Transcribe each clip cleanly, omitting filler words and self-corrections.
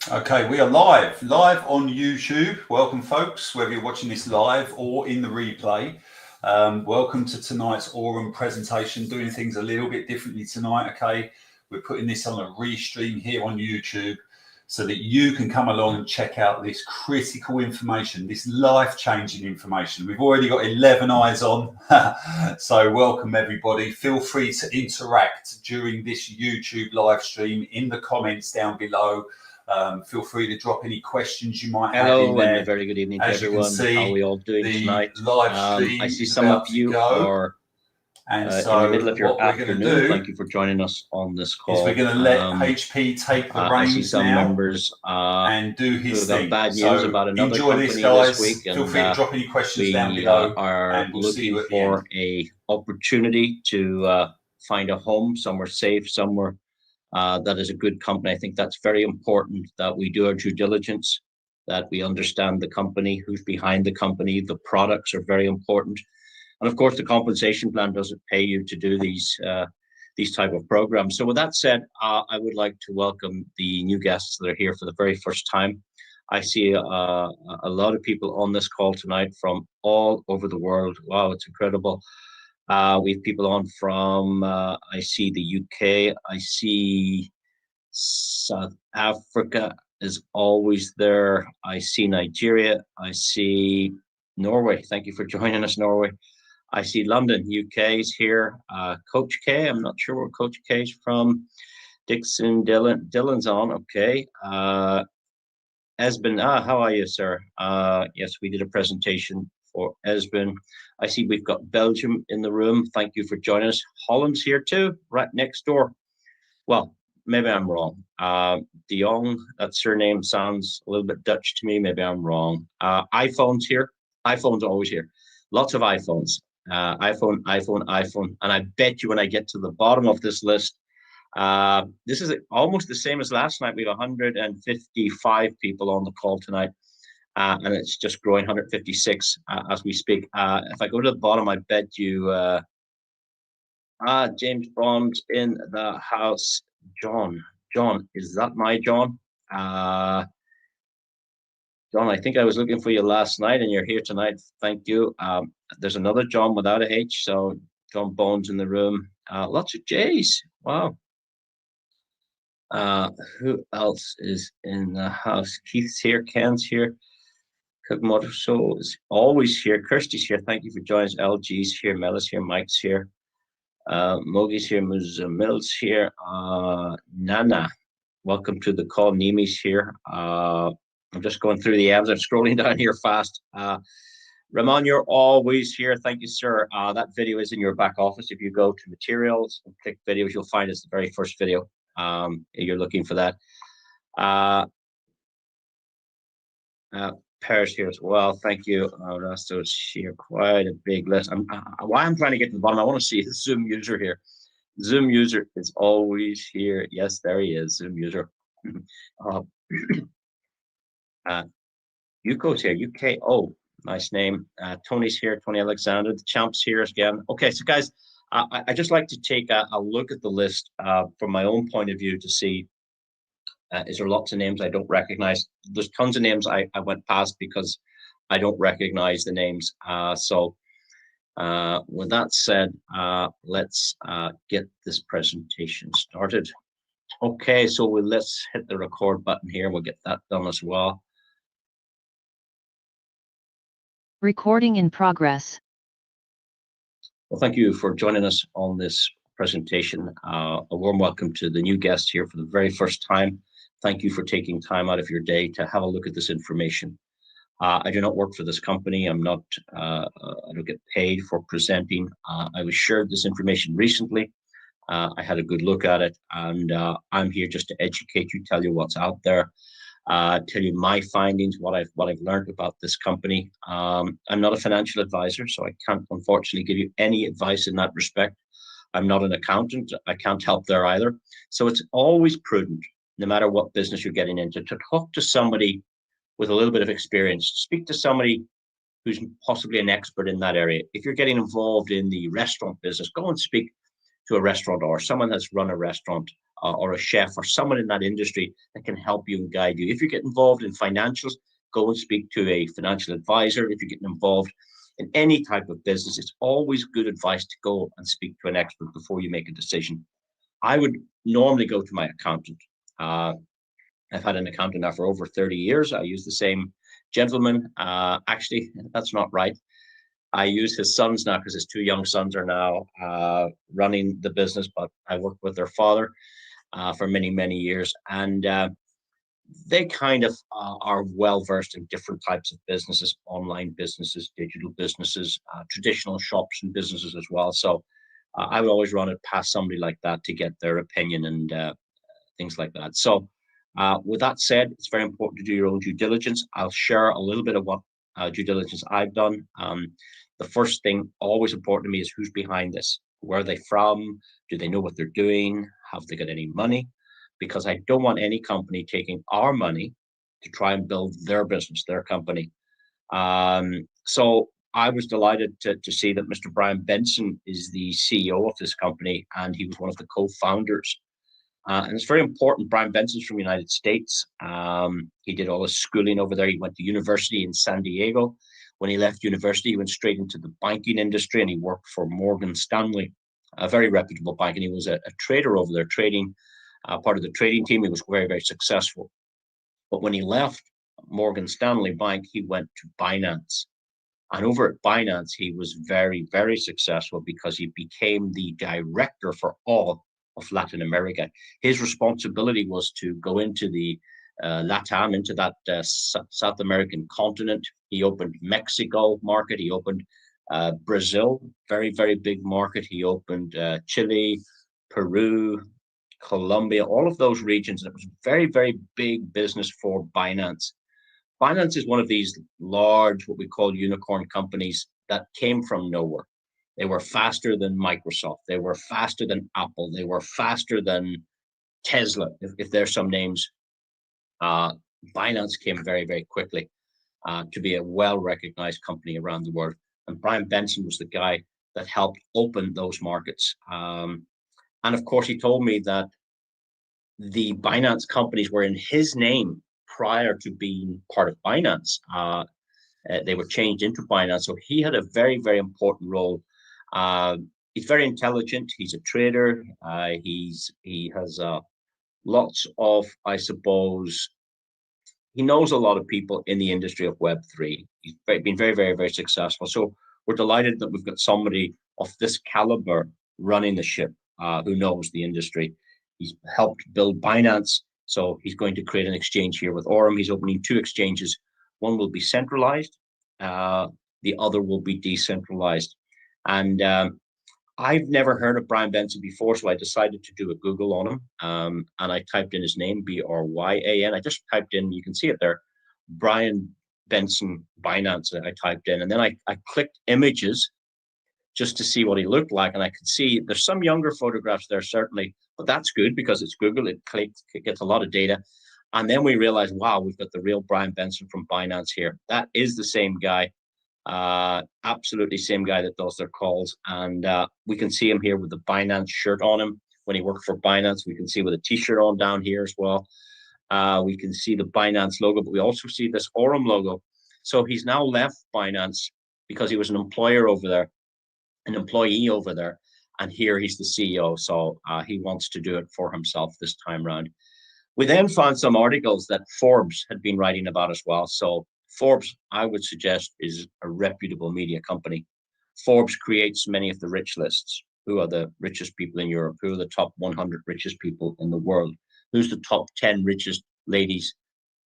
Okay, we are live on YouTube. Welcome, folks, whether you're watching this live or in the replay. Welcome to tonight's Aurum presentation, doing things a little bit differently tonight, okay? We're putting this on a restream here on YouTube so that you can come along and check out this critical information, this life-changing information. We've already got 11 eyes on, so welcome everybody. Feel free to interact during this YouTube live stream in the comments down below. Feel free to drop any questions you might have in there. Hello and a very good evening to everyone. How are we all doing tonight? Live stream I see some of you are and in so the middle of your afternoon. Do, Thank you for joining us on this call. We're going to let HP take the reins I see some now members and do his who got thing. bad news about another enjoy company this, guys. this week. Feel and free to drop any questions down below. Are we'll looking for a opportunity to find a home somewhere safe, somewhere that is a good company. I think that's very important that we do our due diligence, that we understand the company, who's behind the company. The products are very important. And of course, the compensation plan doesn't pay you to do these type of programs. So with that said, I would like to welcome the new guests that are here for the very first time. I see a lot of people on this call tonight from all over the world. Wow, it's incredible. We have people on from, I see the UK, I see South Africa is always there. I see Nigeria, I see Norway. Thank you for joining us, Norway. I see London, UK is here. Coach K, I'm not sure where Coach K is from. Dixon, Dylan's on, okay. Esben, how are you, sir? Yes, we did a presentation for Esben. I see we've got Belgium in the room. Thank you for joining us. Holland's here too, right next door. Well, maybe I'm wrong. De Jong, that surname sounds a little bit Dutch to me. Maybe I'm wrong. iPhone's here. iPhone's always here. Lots of iPhones. iPhone. And I bet you when I get to the bottom of this list, this is almost the same as last night. We have 155 people on the call tonight. And it's just growing, 156 as we speak. If I go to the bottom, I bet you James Bond's in the house. John, is that my John? John, I think I was looking for you last night and you're here tonight. Thank you. There's another John without a H, so John Bones in the room. Lots of J's. Wow. Who else is in the house? Keith's here, Ken's here. Cookmotor Soul is always here. Kirsty's here. Thank you for joining us. LG's here. Melis here. Mike's here. Mogi's here. Mills here. Nana, welcome to the call. Nimi's here. I'm just going through the ads. I'm scrolling down here fast. Ramon, you're always here. Thank you, sir. That video is in your back office. If you go to materials and click videos, you'll find it's the very first video. You're looking for that. Paris here as well. Thank you. Rasto's here. Quite a big list. Why I'm trying to get to the bottom, I want to see the Zoom user here. Zoom user is always here. Yes, there he is. Zoom user. Yuko's here. UK. Oh, nice name. Tony's here. Tony Alexander. The champ's here again. Okay, so guys, I just like to take a look at the list from my own point of view to see, is there lots of names I don't recognize? There's tons of names I went past because I don't recognize the names. So with that said, let's get this presentation started. Okay, so let's hit the record button here. We'll get that done as well. Recording in progress. Well, thank you for joining us on this presentation. A warm welcome to the new guest here for the very first time. Thank you for taking time out of your day to have a look at this information. I do not work for this company. I'm not, I don't get paid for presenting. I was shared this information recently. I had a good look at it, and I'm here just to educate you, tell you what's out there, tell you my findings, what I've learned about this company. I'm not a financial advisor, so I can't unfortunately give you any advice in that respect. I'm not an accountant. I can't help there either. So it's always prudent, no matter what business you're getting into, to talk to somebody with a little bit of experience. Speak to somebody who's possibly an expert in that area. If you're getting involved in the restaurant business, go and speak to a restaurateur, someone that's run a restaurant or a chef or someone in that industry that can help you and guide you. If you get involved in financials, go and speak to a financial advisor. If you're getting involved in any type of business, it's always good advice to go and speak to an expert before you make a decision. I would normally go to my accountant. I've had an accountant now for over 30 years. I use the same gentleman. Actually, that's not right. I use his sons now because his two young sons are now running the business, but I worked with their father for many, many years. And they kind of are well versed in different types of businesses, online businesses, digital businesses, traditional shops and businesses as well. So I would always run it past somebody like that to get their opinion and things like that. So with that said, it's very important to do your own due diligence. I'll share a little bit of what due diligence I've done. The first thing always important to me is who's behind this. Where are they from? Do they know what they're doing? Have they got any money? Because I don't want any company taking our money to try and build their business, their company. So I was delighted to see that Mr. Bryan Benson is the CEO of this company, and he was one of the co-founders. And it's very important. Bryan Benson's from the United States. He did all his schooling over there. He went to university in San Diego. When he left university, he went straight into the banking industry, and he worked for Morgan Stanley, a very reputable bank. And he was a trader over there, trading, part of the trading team. He was very, very successful. But when he left Morgan Stanley Bank, he went to Binance. And over at Binance, he was very, very successful because he became the director for all of Latin America. His responsibility was to go into the LATAM, into that South American continent. He opened Mexico market. He opened Brazil, very, very big market. He opened Chile, Peru, Colombia, all of those regions. And it was very, very big business for Binance. Binance is one of these large, what we call unicorn companies that came from nowhere. They were faster than Microsoft. They were faster than Apple. They were faster than Tesla, if there's some names. Binance came very, very quickly to be a well-recognized company around the world. And Bryan Benson was the guy that helped open those markets. And of course, he told me that the Binance companies were in his name prior to being part of Binance. They were changed into Binance. So he had a very, very important role. He's very intelligent. He's a trader. He has lots of, I suppose, he knows a lot of people in the industry of Web3. He's been very, very, very successful. So we're delighted that we've got somebody of this caliber running the ship who knows the industry. He's helped build Binance. So he's going to create an exchange here with Aurum. He's opening 2 exchanges. One will be centralized. The other will be decentralized. And I've never heard of Bryan Benson before, so I decided to do a Google on him. And I typed in his name, Bryan. I just typed in, you can see it there, Bryan Benson Binance. I typed in, and then I clicked images just to see what he looked like. And I could see there's some younger photographs there, certainly, but that's good because it's Google. It gets a lot of data. And then we realized, wow, we've got the real Bryan Benson from Binance here. That is the same guy. Absolutely same guy that does their calls. And we can see him here with the Binance shirt on him when he worked for Binance. We can see with a t-shirt on down here as well. We can see the Binance logo, but we also see this Aurum logo. So he's now left Binance because he was an employer over there, an employee over there. And here he's the CEO. So he wants to do it for himself this time around. We then found some articles that Forbes had been writing about as well. So Forbes, I would suggest, is a reputable media company. Forbes creates many of the rich lists. Who are the richest people in Europe? Who are the top 100 richest people in the world? Who's the top 10 richest ladies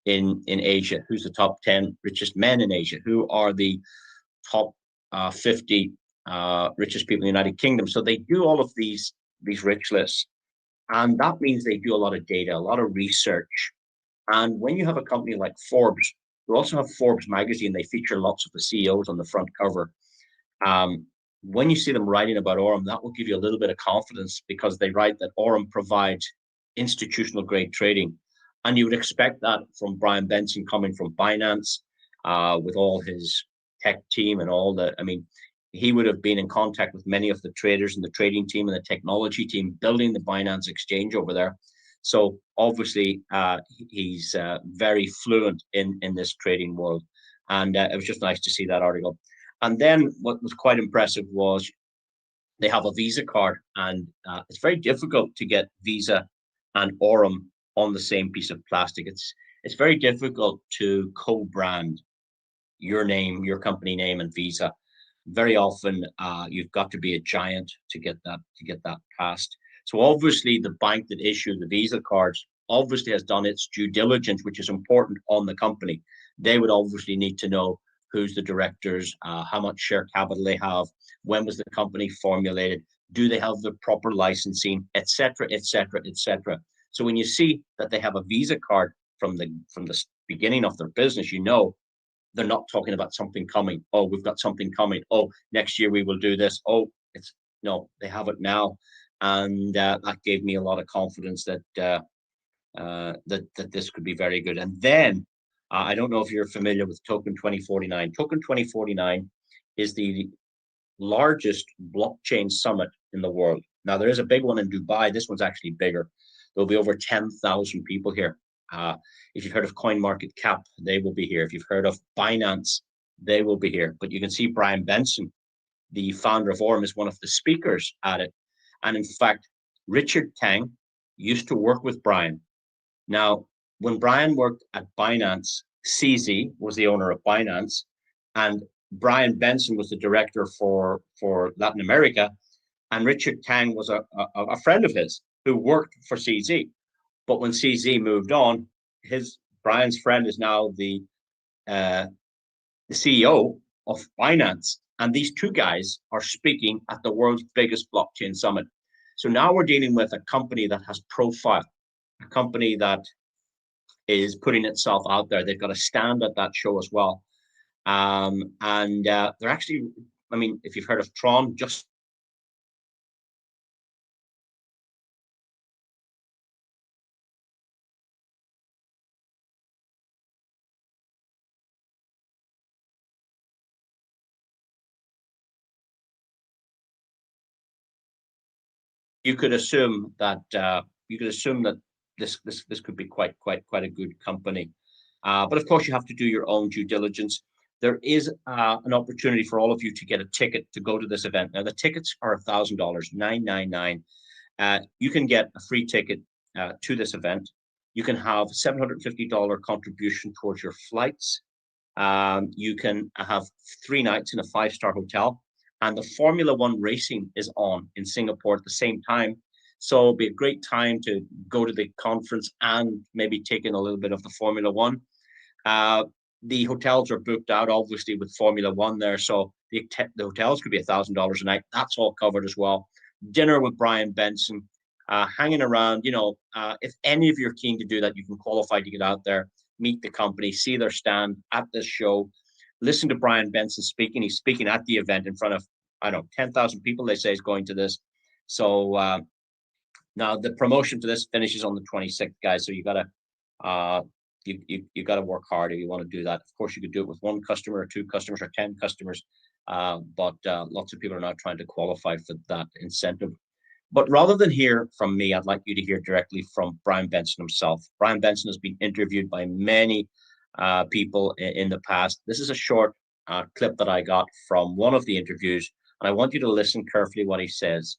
in Asia? Who's the top 10 richest men in Asia? Who are the top 50 richest people in the United Kingdom? So they do all of these rich lists. And that means they do a lot of data, a lot of research. And when you have a company like Forbes, you also have Forbes magazine. They feature lots of the CEOs on the front cover. When you see them writing about Aurum, that will give you a little bit of confidence because they write that Aurum provides institutional grade trading. And you would expect that from Bryan Benson coming from Binance with all his tech team and all the, I mean, he would have been in contact with many of the traders and the trading team and the technology team building the Binance exchange over there. So obviously, he's very fluent in this trading world. And it was just nice to see that article. And then what was quite impressive was they have a Visa card, and it's very difficult to get Visa and Aurum on the same piece of plastic. It's very difficult to co-brand your name, your company name, and Visa. Very often, you've got to be a giant to get that passed. So obviously, the bank that issued the Visa cards obviously has done its due diligence, which is important on the company. They would obviously need to know who's the directors, how much share capital they have, when was the company formulated, do they have the proper licensing, etc., etc., etc. So when you see that they have a Visa card from the beginning of their business, you know they're not talking about something coming. Oh, we've got something coming. Oh, next year we will do this. Oh, it's no, they have it now, and that gave me a lot of confidence that that this could be very good. And then I don't know if you're familiar with Token 2049. Token 2049 is the largest blockchain summit in the world. Now, there is a big one in Dubai. This one's actually bigger. There'll be over 10,000 people here. If you've heard of CoinMarketCap, they will be here. If you've heard of Binance, they will be here. But you can see Bryan Benson, the founder of Aurum, is one of the speakers at it. And in fact, Richard Tang used to work with Bryan. Now, when Bryan worked at Binance, CZ was the owner of Binance, and Bryan Benson was the director for Latin America, and Richard Tang was a friend of his who worked for CZ. But when CZ moved on, Bryan's friend is now the CEO of Binance, and these two guys are speaking at the world's biggest blockchain summit. So now we're dealing with a company that has profile, a company that is putting itself out there. They've got a stand at that show as well. And they're actually, I mean, if you've heard of Tron, just you could assume that this could be quite a good company. But of course, you have to do your own due diligence. There is an opportunity for all of you to get a ticket to go to this event. Now, the tickets are $1,000, $999. You can get a free ticket to this event. You can have $750 contribution towards your flights. You can have 3 nights in a 5-star hotel. And the Formula One racing is on in Singapore at the same time. So it'll be a great time to go to the conference and maybe take in a little bit of the Formula One. The hotels are booked out, obviously, with Formula One there. So the hotels could be $1,000 a night. That's all covered as well. Dinner with Bryan Benson, hanging around. You know, if any of you are keen to do that, you can qualify to get out there, meet the company, see their stand at this show, listen to Bryan Benson speaking. He's speaking at the event in front of, I don't know, 10,000 people, they say, is going to this. So now the promotion for this finishes on the 26th, guys. So you got to you got to work hard if you want to do that. Of course, you could do it with 1 customer or 2 customers or 10 customers. But lots of people are now trying to qualify for that incentive. But rather than hear from me, I'd like you to hear directly from Bryan Benson himself. Bryan Benson has been interviewed by many people in the past. This is a short clip that I got from one of the interviews, and I want you to listen carefully what he says.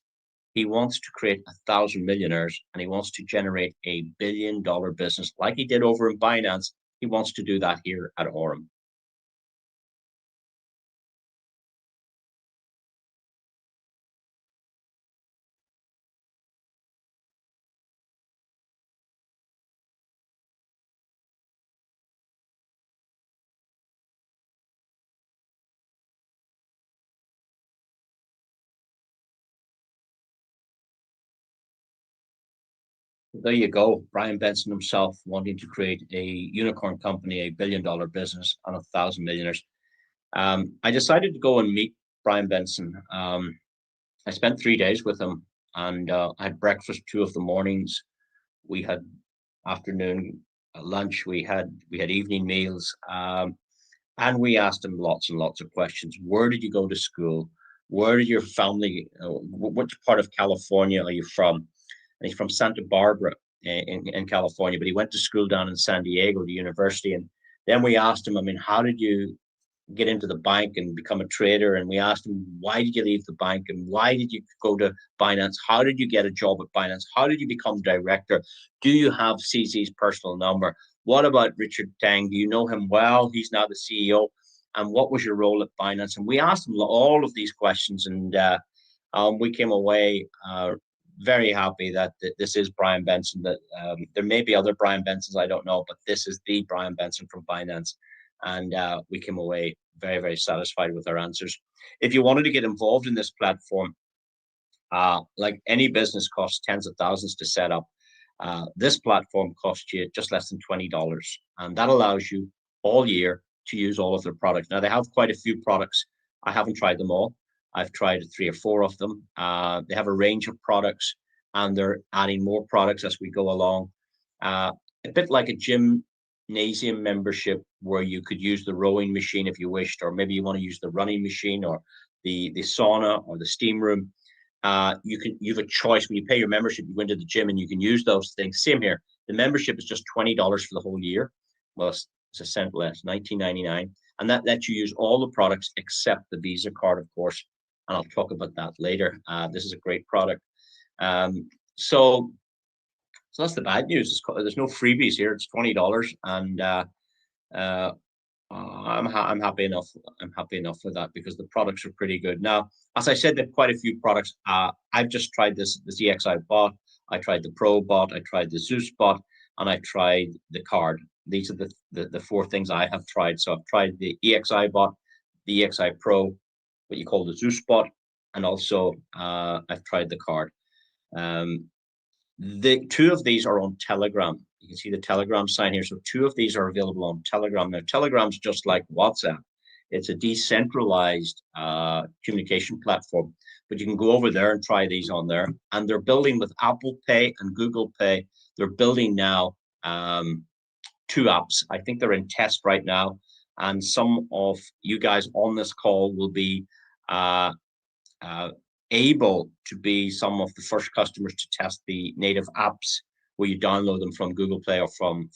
He wants to create 1,000 millionaires, and he wants to generate a $1 billion business like he did over in Binance. He wants to do that here at Aurum. There you go. Bryan Benson himself wanting to create a unicorn company, a $1 billion business, and 1,000 millionaires. I decided to go and meet Bryan Benson. I spent 3 days with him, and I had breakfast 2 of the mornings. We had afternoon lunch. We had evening meals, and we asked him lots and lots of questions. Where did you go to school? where did your family, which part of California are you from? And he's from Santa Barbara in California, but he went to school down in San Diego, the university. And then we asked him, I mean, how did you get into the bank and become a trader? And we asked him, why did you leave the bank? And why did you go to Binance? How did you get a job at Binance? How did you become director? Do you have CZ's personal number? What about Richard Tang? Do you know him well? He's now the CEO. And what was your role at Binance? And we asked him all of these questions, and we came away very happy that this is Bryan Benson. That there may be other Bryan Bensons, I don't know, but this is the Bryan Benson from Binance. And we came away very, very satisfied with our answers. If you wanted to get involved in this platform, like any business costs tens of thousands to set up, this platform costs you just less than $20. And that allows you all year to use all of their products. Now, they have quite a few products. I haven't tried them all. I've tried 3 or 4 of them. They have a range of products, and they're adding more products as we go along. A bit like a gymnasium membership, where you could use the rowing machine if you wished, or maybe you want to use the running machine or the sauna or the steam room. You have a choice. When you pay your membership, you go into the gym and you can use those things. Same here. The membership is just $20 for the whole year. Well, it's a cent less, $19.99, and that lets you use all the products except the Visa card, of course. And I'll talk about that later. This is a great product. So that's the bad news. There's no freebies here. It's $20, and I'm happy enough. I'm happy enough with that because the products are pretty good. Now, as I said, there are quite a few products. I've just tried the EXI bot. I tried the Pro bot. I tried the Zeus bot, and I tried the card. These are the 4 things I have tried. So I've tried the EXI bot, the EXI Pro, what you call the Zeus bot, and also I've tried the card. The 2 of these are on Telegram. You can see the Telegram sign here. So 2 of these are available on Telegram. Now, Telegram's just like WhatsApp. It's a decentralized communication platform, but you can go over there and try these on there. And they're building with Apple Pay and Google Pay. They're building now 2 apps. I think they're in test right now. And some of you guys on this call will be able to be some of the first customers to test the native apps, where you download them from Google Play or from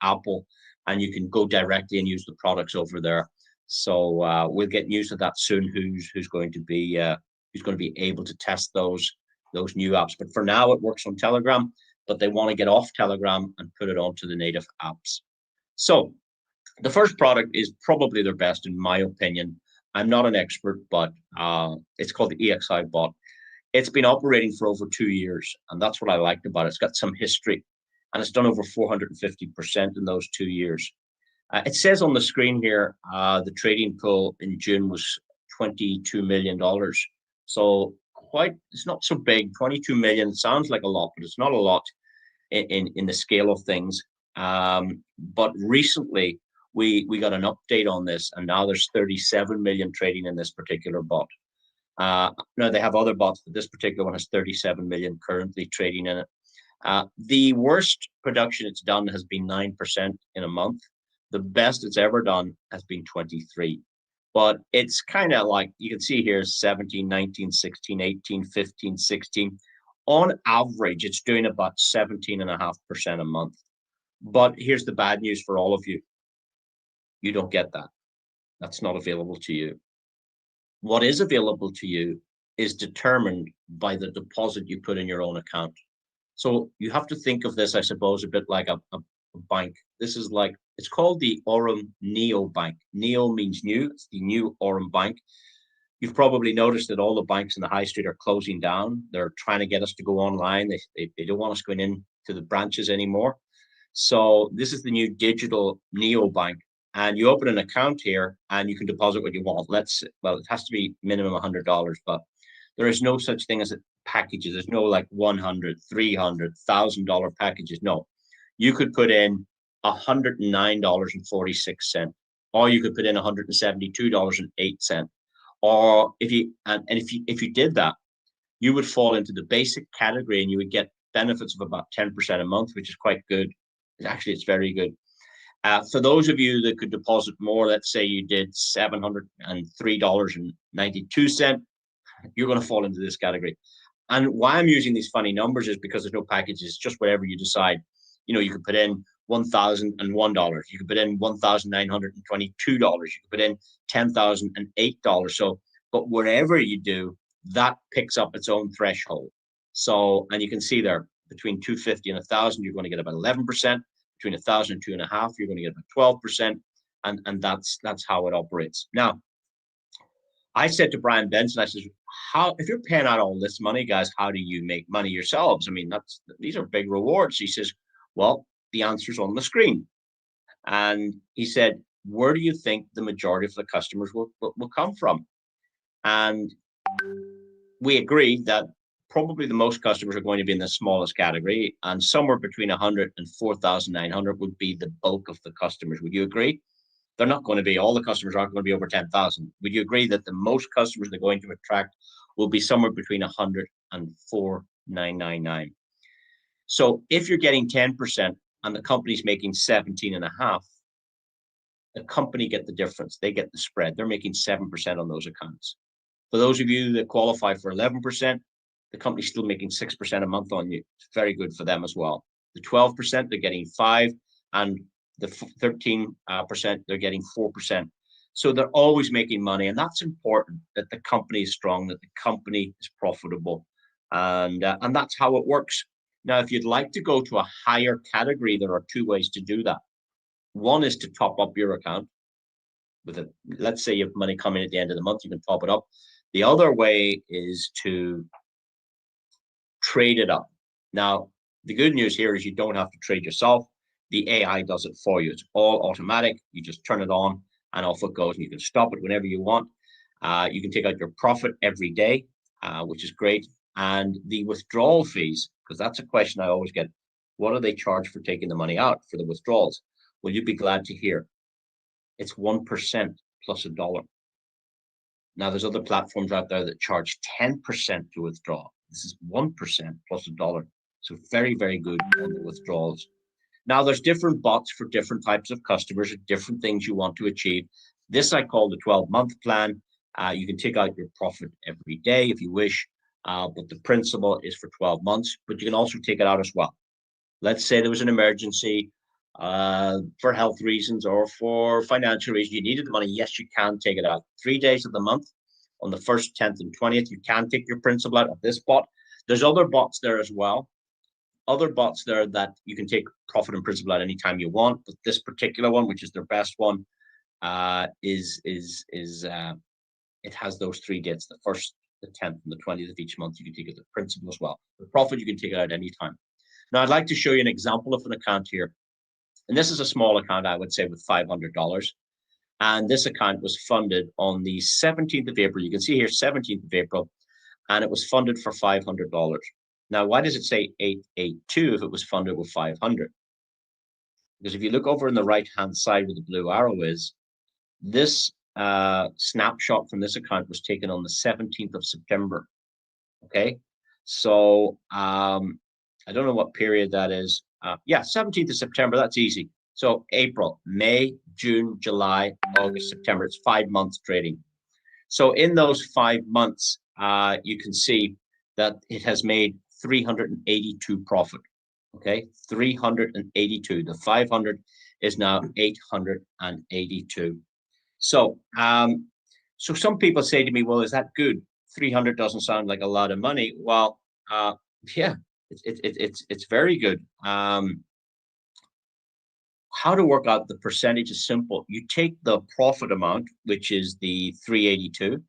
Apple, and you can go directly and use the products over there. So we'll get news of that soon. Who's going to be able to test those new apps? But for now, it works on Telegram. But they want to get off Telegram and put it onto the native apps. So the first product is probably their best, in my opinion. I'm not an expert, but it's called the EXI bot. It's been operating for over 2 years, and that's what I liked about it. It's got some history, and it's done over 450% in those 2 years. It says on the screen here, the trading pool in June was $22 million. So it's not so big. 22 million sounds like a lot, but it's not a lot in the scale of things. But recently, we got an update on this, and now there's 37 million trading in this particular bot. Now, they have other bots, but this particular one has 37 million currently trading in it. The worst production it's done has been 9% in a month. The best it's ever done has been 23. But it's kind of like, you can see here, 17, 19, 16, 18, 15, 16. On average, it's doing about 17.5% a month. But here's the bad news for all of you. You don't get that. That's not available to you. What is available to you is determined by the deposit you put in your own account. So you have to think of this, I suppose, a bit like a bank. This is like, it's called the Aurum Neo Bank. Neo means new. It's the new Aurum Bank. You've probably noticed that all the banks in the high street are closing down. They're trying to get us to go online. They don't want us going in to the branches anymore. So this is the new digital Neo Bank. And you open an account here and you can deposit what you want. Well, it has to be minimum $100, but there is no such thing as packages. There's no like $100, $300, $1,000 packages. No, you could put in $109.46, or you could put in $172.08. Or if you did that, you would fall into the basic category and you would get benefits of about 10% a month, which is quite good. Actually, it's very good. For those of you that could deposit more, let's say you did $703.92, you're going to fall into this category. And why I'm using these funny numbers is because there's no packages, it's just whatever you decide. You know, you could put in $1,001, you could put in $1,922, you could put in $10,008. So, but wherever you do, that picks up its own threshold. So, and you can see there between 250 and 1,000, you're going to get about 11%. Between 1,000 and 2.5, you're going to get about 12%. And that's how it operates. Now, I said to Bryan Benson, I said, how, if you're paying out all this money, guys, how do you make money yourselves? I mean, these are big rewards. He says, well, the answer's on the screen. And he said, where do you think the majority of the customers will come from? And we agree that probably the most customers are going to be in the smallest category, and somewhere between 100 and 4,900 would be the bulk of the customers. Would you agree? They're not going to be, all the customers aren't going to be over 10,000. Would you agree that the most customers they're going to attract will be somewhere between 100 and 4,999? So if you're getting 10% and the company's making 17.5, the company get the difference. They get the spread. They're making 7% on those accounts. For those of you that qualify for 11%, the company's still making 6% a month on you. It's very good for them as well. The 12%, they're getting 5%, and the 13%, they're getting 4%. So they're always making money, and that's important, that the company is strong, that the company is profitable, and that's how it works. Now, if you'd like to go to a higher category, there are two ways to do that. One is to top up your account with a, let's say you have money coming at the end of the month, you can top it up. The other way is to trade it up. Now, the good news here is you don't have to trade yourself. The AI does it for you. It's all automatic. You just turn it on and off it goes, and you can stop it whenever you want. You can take out your profit every day, which is great. And the withdrawal fees, because that's a question I always get, what do they charge for taking the money out for the withdrawals? Well, you'd be glad to hear it's 1% plus $1. Now, there's other platforms out there that charge 10% to withdraw. This is 1% plus $1. So very, very good on the withdrawals. Now, there's different bots for different types of customers, different things you want to achieve. This I call the 12-month plan. You can take out your profit every day if you wish, but the principal is for 12 months, but you can also take it out as well. Let's say there was an emergency for health reasons or for financial reasons, you needed the money. Yes, you can take it out 3 days of the month. On the 1st, 10th, and 20th, you can take your principal out of this bot. There's other bots there as well. Other bots there that you can take profit and principal out anytime you want, but this particular one, which is their best one, it has those 3 dates: the 1st, the 10th, and the 20th of each month. You can take it the principal as well. The profit you can take it out anytime. Now, I'd like to show you an example of an account here, and this is a small account, I would say, with $500. And this account was funded on the 17th of April. You can see here, 17th of April, and it was funded for $500. Now, why does it say 882 if it was funded with 500? Because if you look over on the right-hand side where the blue arrow is, this snapshot from this account was taken on the 17th of September. Okay, so I don't know what period that is. Yeah, 17th of September, that's easy. So April, May, June, July, August, September, it's 5 months trading. So in those 5 months, you can see that it has made 382 profit. Okay, 382. The 500 is now 882. So, so some people say to me, well, is that good? 300 doesn't sound like a lot of money. Well, yeah, it's very good. How to work out the percentage is simple. You take the profit amount, which is the 382,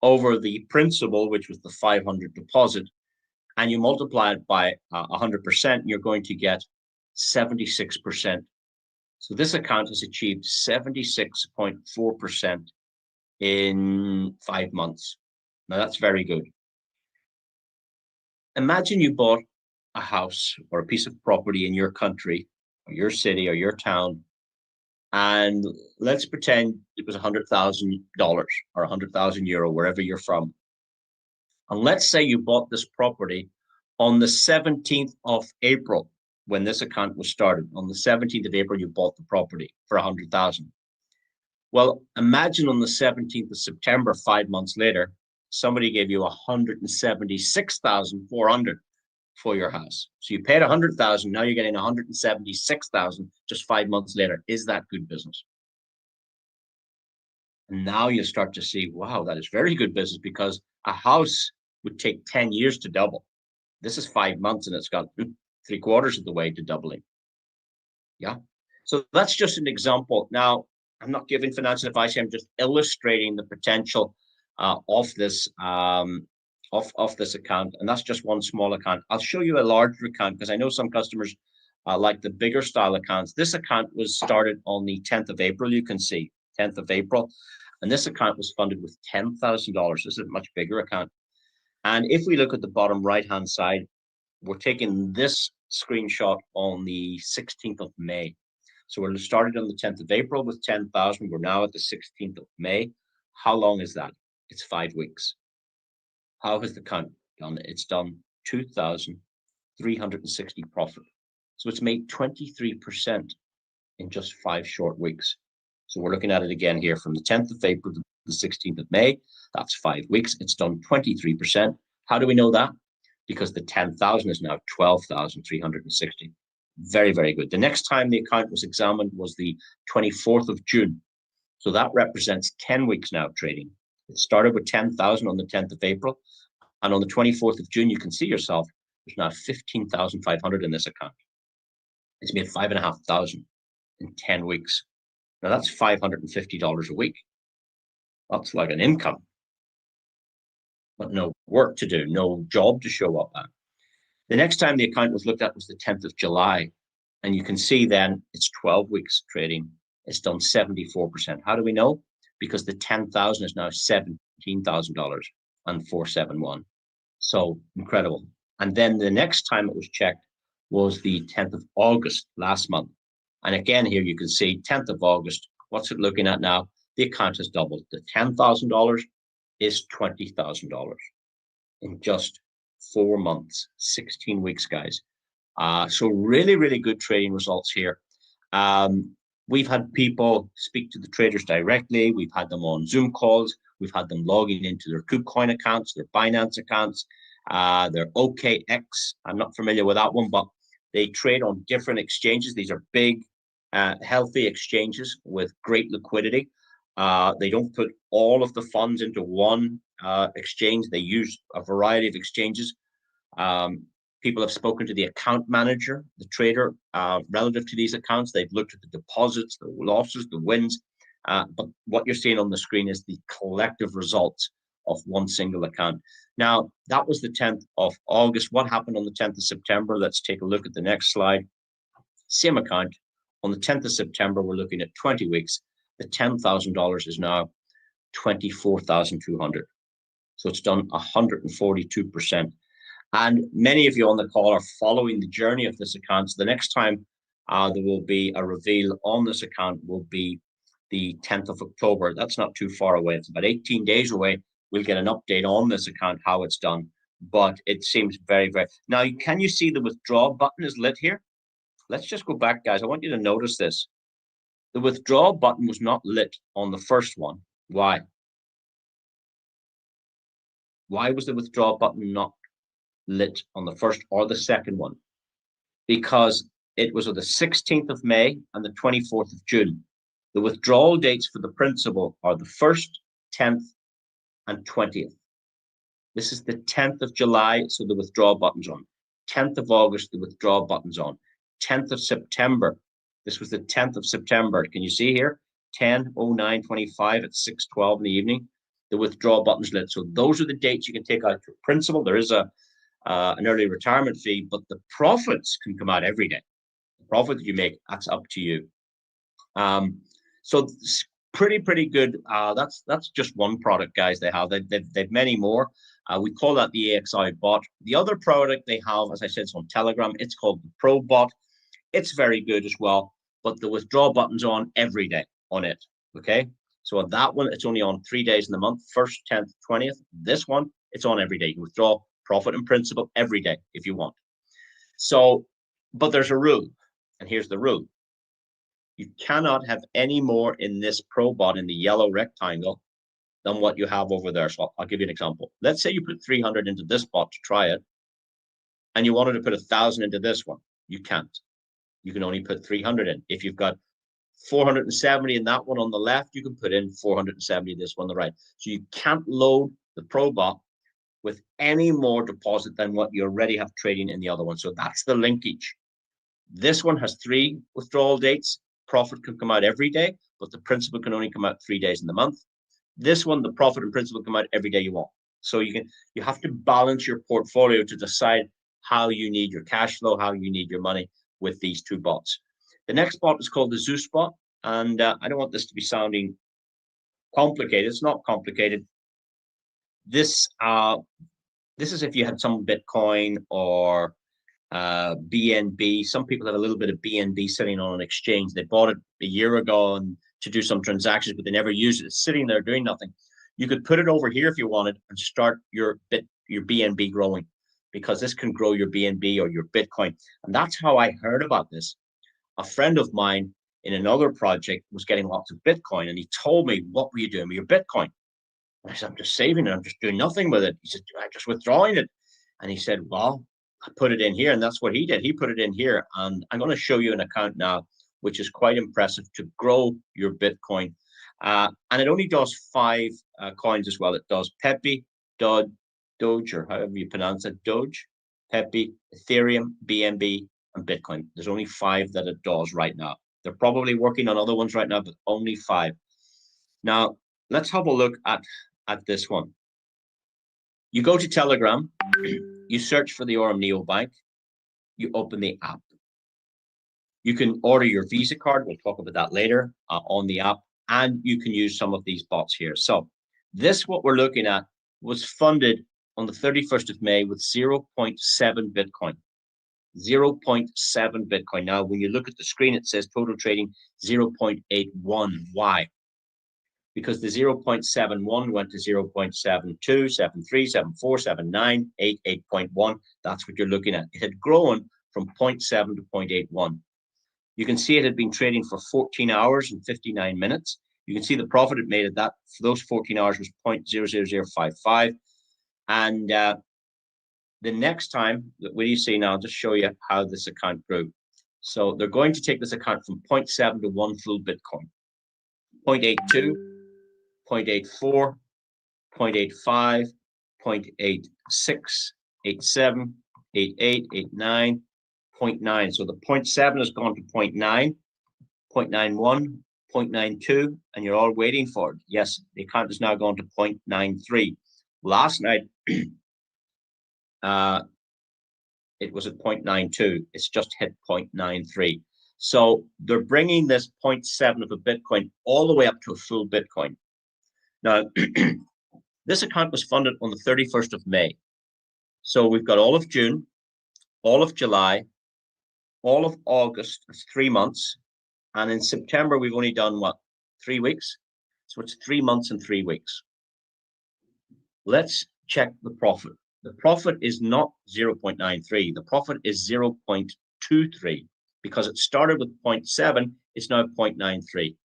over the principal, which was the 500 deposit, and you multiply it by 100%, you're going to get 76%. So this account has achieved 76.4% in 5 months. Now that's very good. Imagine you bought a house or a piece of property in your country, or your city, or your town, and let's pretend it was $100,000 or €100,000, wherever you're from. And let's say you bought this property on the 17th of April, when this account was started. On the 17th of April, you bought the property for $100,000. Well, imagine on the 17th of September, 5 months later, somebody gave you 176,400 for your house. So you paid 100,000, now you're getting 176,000 just 5 months later. Is that good business? And now you start to see, wow, that is very good business, because a house would take 10 years to double. This is 5 months and it's got 3/4 of the way to doubling. Yeah. So that's just an example. Now, I'm not giving financial advice. I'm just illustrating the potential of this this account, and that's just one small account. I'll show you a larger account because I know some customers like the bigger style accounts. This account was started on the 10th of April. You can see 10th of April, and this account was funded with $10,000. This is a much bigger account. And if we look at the bottom right-hand side, we're taking this screenshot on the 16th of May. So we're started on the 10th of April with 10,000. We're now at the 16th of May. How long is that? It's 5 weeks. How has the account done? It's done 2,360 profit. So it's made 23% in just 5 short weeks. So we're looking at it again here from the 10th of April to the 16th of May. That's 5 weeks. It's done 23%. How do we know that? Because the 10,000 is now 12,360. Very, very good. The next time the account was examined was the 24th of June. So that represents 10 weeks now of trading. It started with 10,000 on the 10th of April. And on the 24th of June, you can see yourself, there's now 15,500 in this account. It's made 5,500 in 10 weeks. Now that's $550 a week. That's like an income, but no work to do, no job to show up at. The next time the account was looked at was the 10th of July. And you can see then it's 12 weeks trading. It's done 74%. How do we know? Because the 10,000 is now $17,000 and 471. So incredible. And then the next time it was checked was the 10th of August last month. And again, here you can see 10th of August. What's it looking at now? The account has doubled. The $10,000 is $20,000 in just 4 months, 16 weeks, guys. So really, really good trading results here. We've had people speak to the traders directly. We've had them on Zoom calls. We've had them logging into their KuCoin accounts, their Binance accounts, their OKX. I'm not familiar with that one, but they trade on different exchanges. These are big, healthy exchanges with great liquidity. They don't put all of the funds into one exchange. They use a variety of exchanges. People have spoken to the account manager, the trader, relative to these accounts. They've looked at the deposits, the losses, the wins. But what you're seeing on the screen is the collective results of one single account. Now, that was the 10th of August. What happened on the 10th of September? Let's take a look at the next slide. Same account. On the 10th of September, we're looking at 20 weeks. The $10,000 is now 24,200. So it's done 142%. And many of you on the call are following the journey of this account. So the next time there will be a reveal on this account will be the 10th of October. That's not too far away. It's about 18 days away. We'll get an update on this account, how it's done. But it seems very, very... Now, can you see the withdraw button is lit here? Let's just go back, guys. I want you to notice this. The withdraw button was not lit on the first one. Why? Why was the withdraw button not lit on the first or the second one? Because it was on the 16th of May and the 24th of June. The withdrawal dates for the principal are the 1st, 10th, and 20th. This is the 10th of July, so the withdrawal button's on. 10th of August, the withdrawal button's on. 10th of September, this was the 10th of September. Can you see here? 10:09:25 at 6:12 in the evening. The withdrawal button's lit. So those are the dates you can take out your principal. There is an early retirement fee, but the profits can come out every day. The profit that you make, that's up to you. So it's pretty good. That's just one product, guys. They have they've many more. We call that the AXI bot. The other product they have, as I said, it's on Telegram. It's called the Pro Bot. It's very good as well, but the withdrawal button's on every day on it. Okay, so on that one, it's only on 3 days in the month: 1st, 10th, 20th. This one, it's on every day. You can withdraw profit and principal every day if you want. So, but there's a rule, and here's the rule. You cannot have any more in this Pro Bot in the yellow rectangle than what you have over there. So I'll give you an example. Let's say you put 300 into this bot to try it, and you wanted to put 1,000 into this one. You can't. You can only put 300 in. If you've got 470 in that one on the left, you can put in 470 this one on the right. So you can't load the Pro bot with any more deposit than what you already have trading in the other one. So that's the linkage. This one has 3 withdrawal dates. Profit can come out every day, but the principal can only come out 3 days in the month. This one, the profit and principal come out every day you want. So you have to balance your portfolio to decide how you need your cash flow, how you need your money with these 2 bots. The next bot is called the Zeus bot, and I don't want this to be sounding complicated. It's not complicated. This is if you had some Bitcoin or BNB. Some people have a little bit of BNB sitting on an exchange. They bought it a year ago and to do some transactions, but they never used it. It's sitting there doing nothing. You could put it over here if you wanted and start your BNB growing, because this can grow your BNB or your Bitcoin. And that's how I heard about this. A friend of mine in another project was getting lots of Bitcoin, and he told me, "What were you doing with your Bitcoin?" And I said, "I'm just saving it. I'm just doing nothing with it." He said, "I'm just withdrawing it." And he said, "Well, I put it in here." And that's what he did. He put it in here. And I'm going to show you an account now, which is quite impressive to grow your Bitcoin. And it only does 5 coins as well. It does Pepe, Doge, or however you pronounce it, Doge, Pepe, Ethereum, BNB, and Bitcoin. There's only 5 that it does right now. They're probably working on other ones right now, but only 5. Now, let's have a look at this one. You go to Telegram, you search for the Aurum Neobank, you open the app. You can order your Visa card, we'll talk about that later, on the app, and you can use some of these bots here. So this, what we're looking at, was funded on the 31st of May with 0.7 Bitcoin. 0.7 Bitcoin. Now, when you look at the screen, it says total trading 0.81. Why? Because the 0.71 went to 0.72, 73, 74, 79, 8, 8.1. That's what you're looking at. It had grown from 0.7 to 0.81. You can see it had been trading for 14 hours and 59 minutes. You can see the profit it made at that for those 14 hours was 0.00055. And the next time, what do you see now? I'll just show you how this account grew. So they're going to take this account from 0.7 to 1 full Bitcoin. 0.82, 0.84, 0.85, 0.86, 87, 88, 89, 0.9. So the 0.7 has gone to 0.9, 0.91, 0.92, and you're all waiting for it. Yes, the account is now gone to 0.93. Last night, it was at 0.92. It's just hit 0.93. So they're bringing this 0.7 of a Bitcoin all the way up to a full Bitcoin. Now, this account was funded on the 31st of May. So we've got all of June, all of July, all of August, it's 3 months. And in September, we've only done what? 3 weeks? So it's 3 months and 3 weeks. Let's check the profit. The profit is not 0.93. The profit is 0.23 because it started with 0.7. It's now 0.93.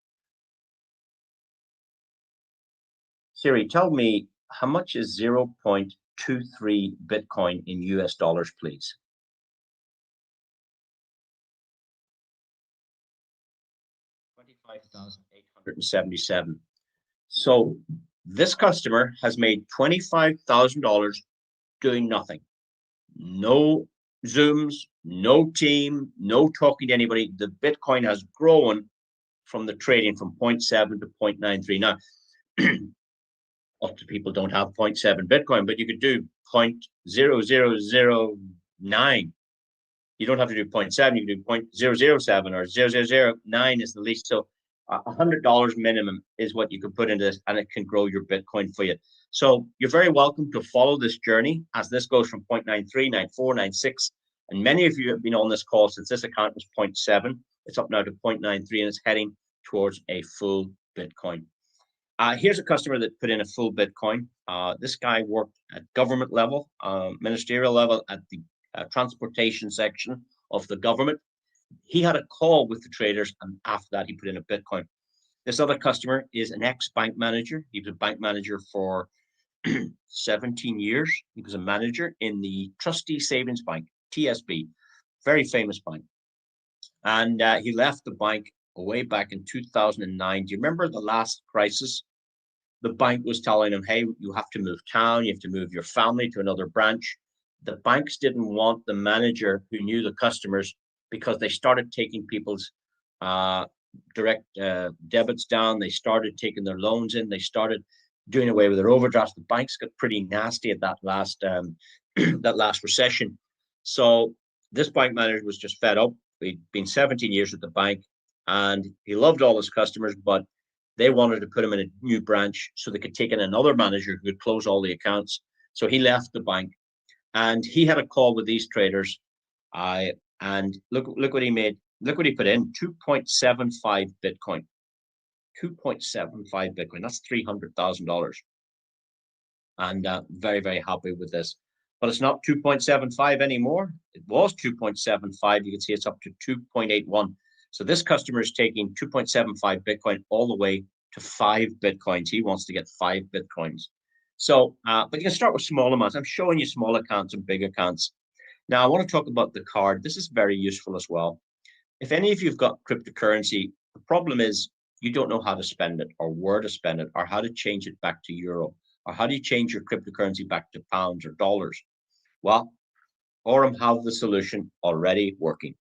Siri, tell me how much is 0.23 Bitcoin in US dollars, please? $25,877. So this customer has made $25,000 doing nothing. No Zooms, no team, no talking to anybody. The Bitcoin has grown from the trading from 0.7 to 0.93. Now, lots of people don't have 0.7 Bitcoin, but you could do 0.0009. You don't have to do 0.7, you can do 0.007 or 0.009 is the least. So $100 minimum is what you can put into this, and it can grow your Bitcoin for you. So you're very welcome to follow this journey as this goes from 0.93, 94, 96. And many of you have been on this call since this account was 0.7. It's up now to 0.93 and it's heading towards a full Bitcoin. Here's a customer that put in a full Bitcoin. This guy worked at government level, ministerial level at the transportation section of the government. He had a call with the traders, and after that, he put in a Bitcoin. This other customer is an ex-bank manager. He was a bank manager for 17 years. He was a manager in the Trustee Savings Bank, TSB, very famous bank. And he left the bank way back in 2009. Do you remember the last crisis? The bank was telling him, hey, you have to move town, you have to move your family to another branch. The banks didn't want the manager who knew the customers, because they started taking people's direct debits down. They started taking their loans in. They started doing away with their overdrafts. The banks got pretty nasty at that last that last recession. So this bank manager was just fed up. He'd been 17 years with the bank, and he loved all his customers, but they wanted to put him in a new branch so they could take in another manager who could close all the accounts. So he left the bank, and he had a call with these traders. And look what he made. Look what he put in: 2.75 Bitcoin. 2.75 Bitcoin. That's $300,000. And very, very happy with this. But it's not 2.75 anymore. It was 2.75. You can see it's up to 2.81. So this customer is taking 2.75 Bitcoin all the way to 5 Bitcoins. He wants to get 5 Bitcoins. So, but you can start with small amounts. I'm showing you small accounts and big accounts. Now, I want to talk about the card. This is very useful as well. If any of you've got cryptocurrency, the problem is you don't know how to spend it, or where to spend it, or how to change it back to euro, or how do you change your cryptocurrency back to pounds or dollars? Well, Aurum have the solution already working.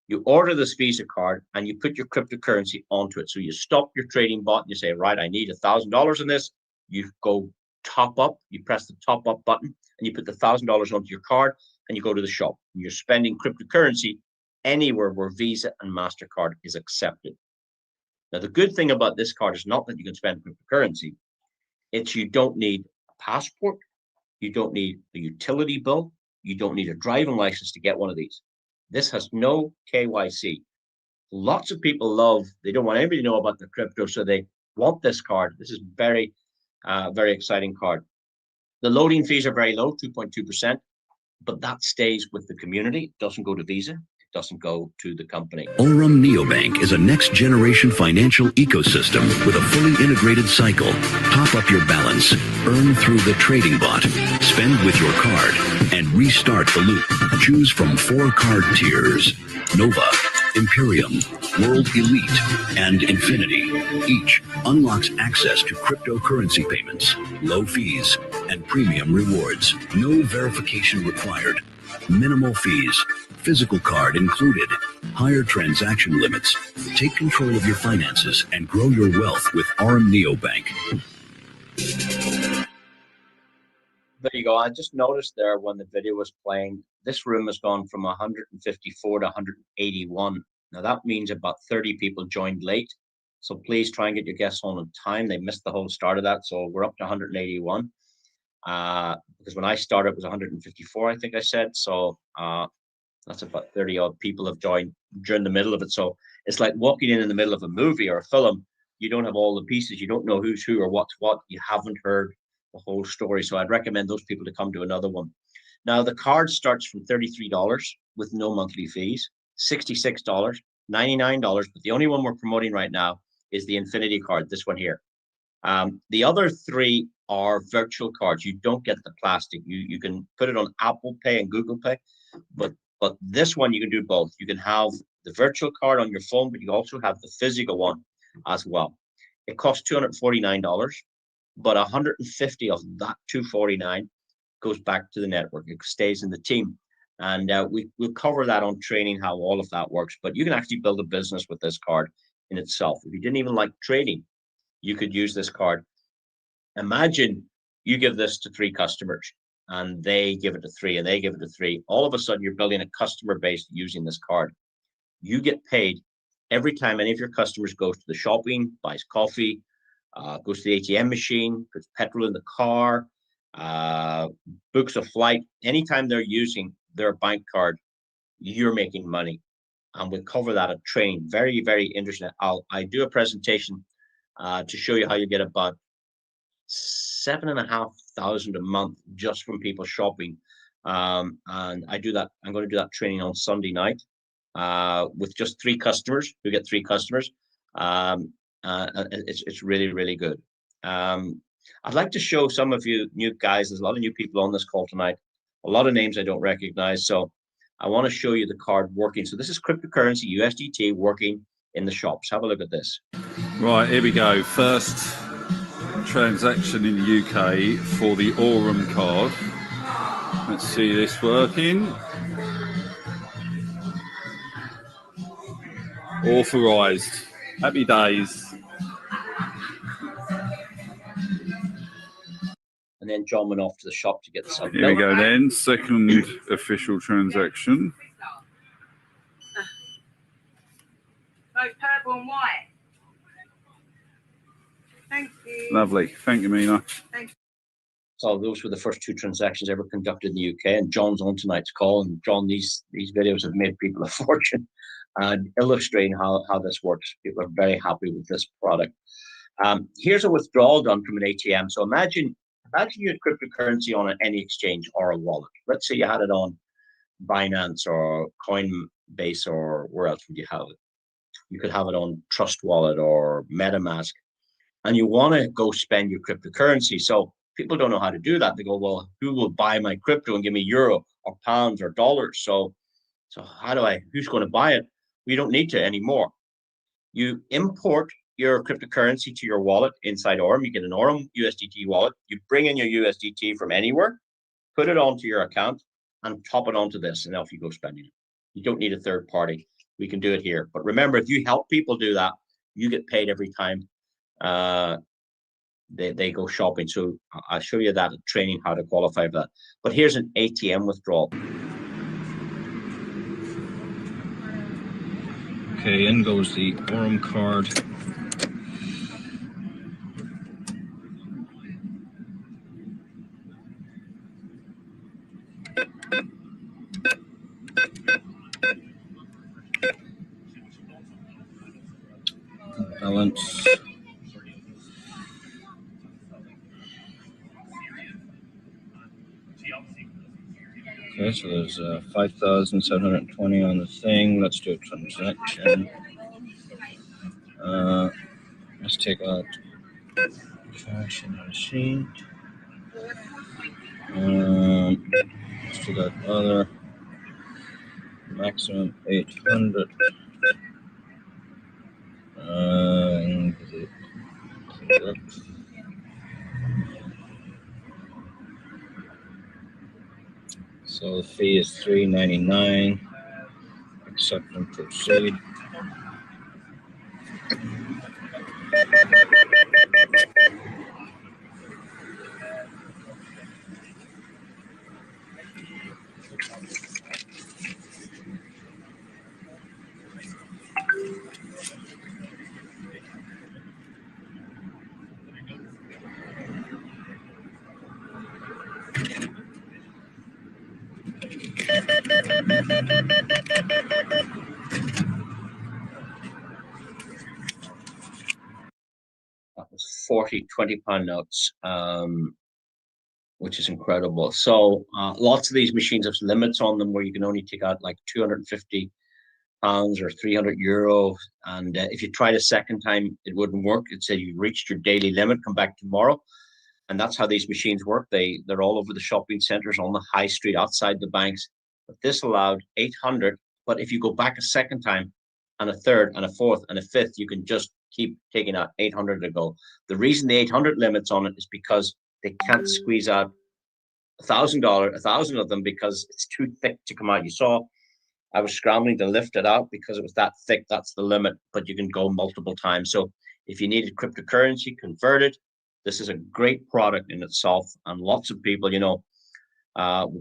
You order this Visa card and you put your cryptocurrency onto it. So you stop your trading bot and you say, right, I need $1,000 in this. You go top up, you press the top up button, and you put the $1,000 onto your card, and you go to the shop. And you're spending cryptocurrency anywhere where Visa and MasterCard is accepted. Now, the good thing about this card is not that you can spend cryptocurrency. It's you don't need a passport. You don't need a utility bill. You don't need a driving license to get one of these. This has no KYC. Lots of people they don't want anybody to know about the crypto, so they want this card. This is very, very exciting card. The loading fees are very low, 2.2%, but that stays with the community. It doesn't go to Visa. It doesn't go to the company. Aurum Neobank is a next-generation financial ecosystem with a fully integrated cycle. Top up your balance, earn through the trading bot, spend with your card, and restart the loop. Choose from 4 card tiers: Nova, Imperium, World Elite, and Infinity. Each unlocks access to cryptocurrency payments, low fees, and premium rewards. No verification required. Minimal fees. Physical card included. Higher transaction limits. Take control of your finances and grow your wealth with Aurum Neobank. There you go. I just noticed there when the video was playing, this room has gone from 154 to 181. Now that means about 30 people joined late. So please try and get your guests on time. They missed the whole start of that. So we're up to 181. Because when I started, it was 154, I think I said. So that's about 30 odd people have joined during the middle of it. So it's like walking in the middle of a movie or a film. You don't have all the pieces. You don't know who's who or what's what. You haven't heard the whole story. So I'd recommend those people to come to another one. Now, the card starts from $33 with no monthly fees, $66, $99. But the only one we're promoting right now is the Infinity card, this one here. The other 3 are virtual cards. You don't get the plastic. You can put it on Apple Pay and Google Pay, but this one you can do both. You can have the virtual card on your phone, but you also have the physical one as well. It costs $249, but 150 of that $249 goes back to the network. It stays in the team, and we'll cover that on training, how all of that works. But you can actually build a business with this card in itself. If you didn't even like trading, you could use this card. Imagine you give this to 3 customers, and they give it to 3, and they give it to 3. All of a sudden, you're building a customer base using this card. You get paid every time any of your customers goes to the shopping, buys coffee, goes to the ATM machine, puts petrol in the car, books a flight. Anytime they're using their bank card, you're making money. And we'll cover that at training. Very, very interesting. I do a presentation to show you how you get about $7,500 a month just from people shopping. And I do that. I'm going to do that training on Sunday night with just 3 customers. We get 3 customers. It's really, really good. I'd like to show some of you new guys. There's a lot of new people on this call tonight. A lot of names I don't recognize. So I want to show you the card working. So this is cryptocurrency USDT working in the shops. Have a look at this. Right, here we go. First transaction in the UK for the Aurum card. Let's see this working. Authorized. Happy days. And then John went off to the shop to get some Here we milk. go then. Second official transaction. Both purple and white. Thank you. Lovely. Thank you, Mina. So those were the first two transactions ever conducted in the UK. And John's on tonight's call. And John, these videos have made people a fortune and illustrating how this works. People are very happy with this product. Here's a withdrawal done from an ATM. So imagine you had cryptocurrency on any exchange or a wallet. Let's say you had it on Binance or Coinbase, or where else would you have it? You could have it on Trust Wallet or MetaMask, and you want to go spend your cryptocurrency. So people don't know how to do that. They go, well, who will buy my crypto and give me euro or pounds or dollars? So who's going to buy it? We don't need to anymore. You import your cryptocurrency to your wallet inside Aurum. You get an Aurum USDT wallet. You bring in your USDT from anywhere, put it onto your account, and top it onto this, and off you go spending it. You don't need a third party. We can do it here. But remember, if you help people do that, you get paid every time they go shopping. So I'll show you that training, how to qualify for that. But here's an ATM withdrawal. Okay, in goes the Aurum card. Balance. Okay, so there's 5,720 on the thing. Let's do a transaction. Let's take out cash in the machine. Let's take out other. Maximum 800. So the fee is $3.99. Accept and proceed. That was 40 20-pound notes, which is incredible. So lots of these machines have limits on them where you can only take out like 250 pounds or 300 euro. And if you tried a second time, it wouldn't work. It said you reached your daily limit, come back tomorrow. And that's how these machines work. They're all over the shopping centers, on the high street, outside the banks. But this allowed 800. But if you go back a second time and a third and a fourth and a fifth, you can just keep taking out 800 to go. The reason the 800 limits on it is because they can't squeeze out $1,000 of them because it's too thick to come out. You saw I was scrambling to lift it out because it was that thick. That's the limit, but you can go multiple times. So if you needed cryptocurrency converted, this is a great product in itself, and lots of people, will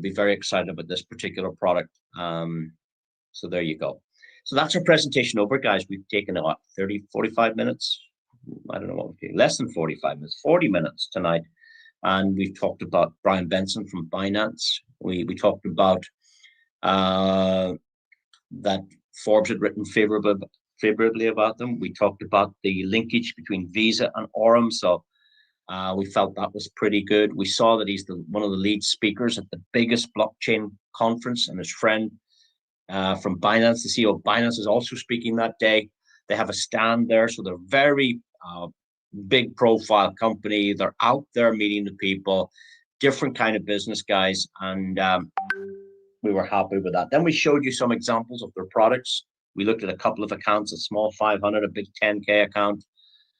be very excited about this particular product. So there you go. So that's our presentation over, guys. We've taken about 30, 45 minutes. I don't know what we're less than 45 minutes, 40 minutes tonight. And we've talked about Bryan Benson from Binance. We talked about that Forbes had written favorably about them. We talked about the linkage between Visa and Aurum. So we felt that was pretty good. We saw that he's one of the lead speakers at the biggest blockchain conference, and his friend from Binance, the CEO of Binance, is also speaking that day. They have a stand there, so they're very big profile company. They're out there meeting the people, different kind of business guys, and we were happy with that. Then we showed you some examples of their products. We looked at a couple of accounts, a small 500, a big 10K account.